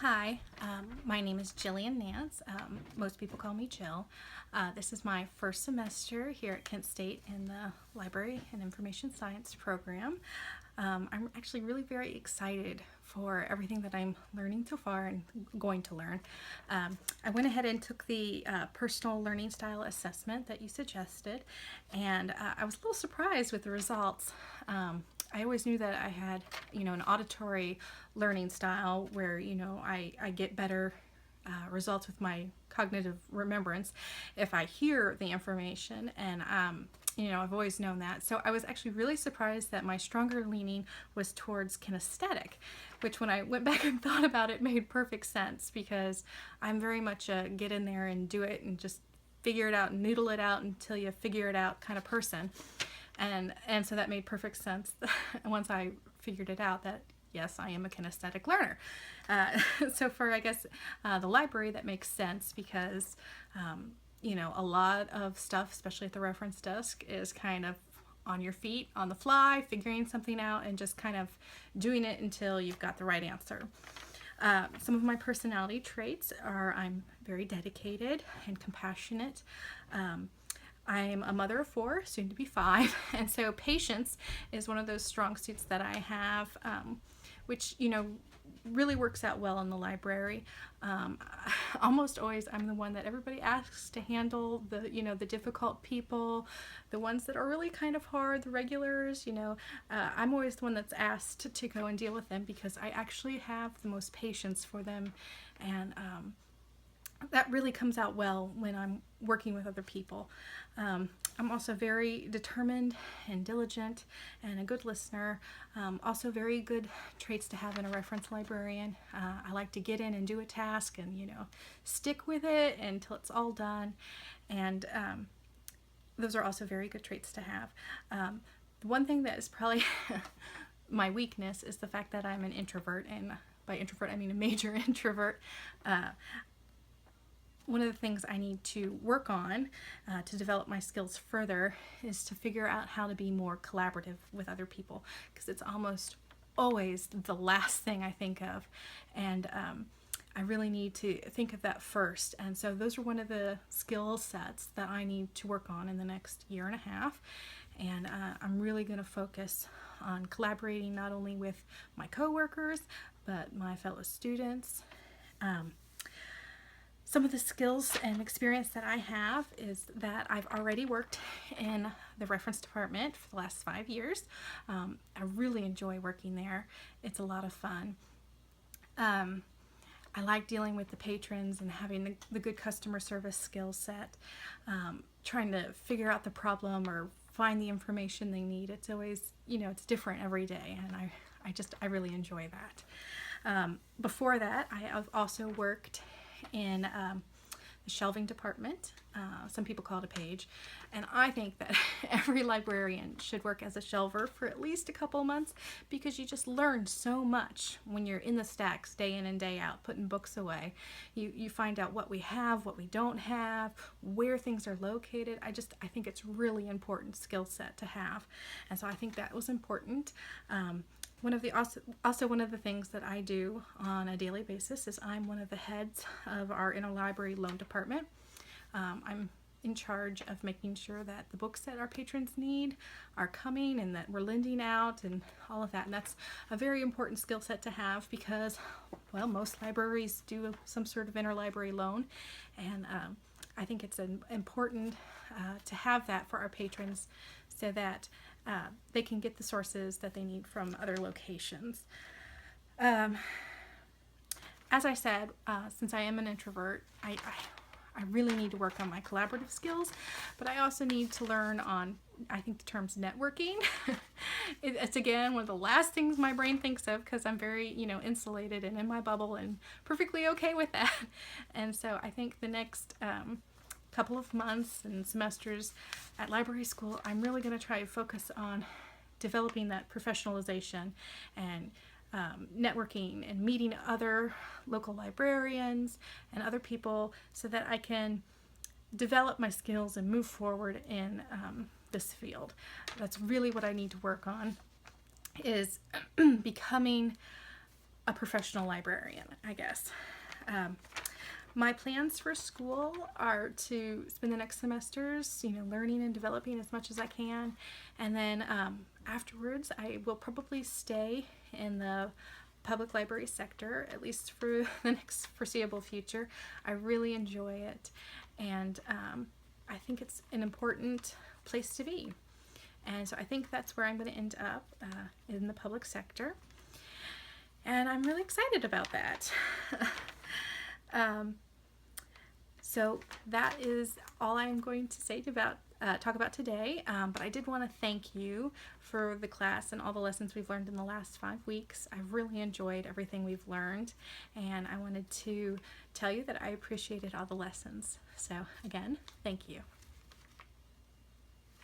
Hi, my name is Jillian Nance. Most people call me Jill. This is my first semester here at Kent State in the Library and Information Science program. I'm actually really very excited for everything that I'm learning so far and going to learn. I went ahead and took the personal learning style assessment that you suggested, and I was a little surprised with the results. I always knew that I had, an auditory learning style where, I get better results with my cognitive remembrance if I hear the information. And, I've always known that. So I was actually really surprised that my stronger leaning was towards kinesthetic, which when I went back and thought about it made perfect sense because I'm very much a get in there and do it and just figure it out and noodle it out until you figure it out kind of person. And so that made perfect sense once I figured it out that yes, I am a kinesthetic learner. So for, I guess, the library, that makes sense because, a lot of stuff, especially at the reference desk, is kind of on your feet, on the fly, figuring something out and just kind of doing it until you've got the right answer. Some of my personality traits are I'm very dedicated and compassionate. I'm a mother of 4, soon to be 5, and so patience is one of those strong suits that I have, which, really works out well in the library. Almost always I'm the one that everybody asks to handle the difficult people, the ones that are really kind of hard, the regulars, I'm always the one that's asked to go and deal with them because I actually have the most patience for them, and that really comes out well when I'm working with other people. I'm also very determined and diligent and a good listener. Also very good traits to have in a reference librarian. I like to get in and do a task and, stick with it until it's all done. And those are also very good traits to have. The one thing that is probably my weakness is the fact that I'm an introvert, and by introvert I mean a major introvert. One of the things I need to work on to develop my skills further is to figure out how to be more collaborative with other people, because it's almost always the last thing I think of, and I really need to think of that first. And so those are one of the skill sets that I need to work on in the next year and a half, and I'm really going to focus on collaborating not only with my coworkers but my fellow students. Some of the skills and experience that I have is that I've already worked in the reference department for the last 5 years. I really enjoy working there. It's a lot of fun. I like dealing with the patrons and having the good customer service skill set, trying to figure out the problem or find the information they need. It's always, it's different every day, and I really enjoy that. Before that, I have also worked in the shelving department. Some people call it a page, and I think that every librarian should work as a shelver for at least a couple months, because you just learn so much when you're in the stacks day in and day out putting books away. You find out what we have, what we don't have, where things are located. I think it's really important skill set to have, and so I think that was important. One of the things that I do on a daily basis is I'm one of the heads of our interlibrary loan department. I'm in charge of making sure that the books that our patrons need are coming and that we're lending out and all of that. And that's a very important skill set to have because, well, most libraries do some sort of interlibrary loan, and I think it's important to have that for our patrons so that they can get the sources that they need from other locations. As I said, since I am an introvert, I really need to work on my collaborative skills, but I also need to learn on, I think, the terms networking. It's again one of the last things my brain thinks of because I'm very, insulated and in my bubble and perfectly okay with that. And so I think the next couple of months and semesters at library school, I'm really going to try to focus on developing that professionalization and networking and meeting other local librarians and other people so that I can develop my skills and move forward in this field. That's really what I need to work on, is becoming a professional librarian, I guess. My plans for school are to spend the next semesters, learning and developing as much as I can. And then afterwards, I will probably stay in the public library sector, at least for the next foreseeable future. I really enjoy it. And I think it's an important place to be. And so I think that's where I'm going to end up, in the public sector. And I'm really excited about that. So that is all I'm going to say talk about today. But I did want to thank you for the class and all the lessons we've learned in the last 5 weeks. I've really enjoyed everything we've learned, and I wanted to tell you that I appreciated all the lessons. So again, thank you.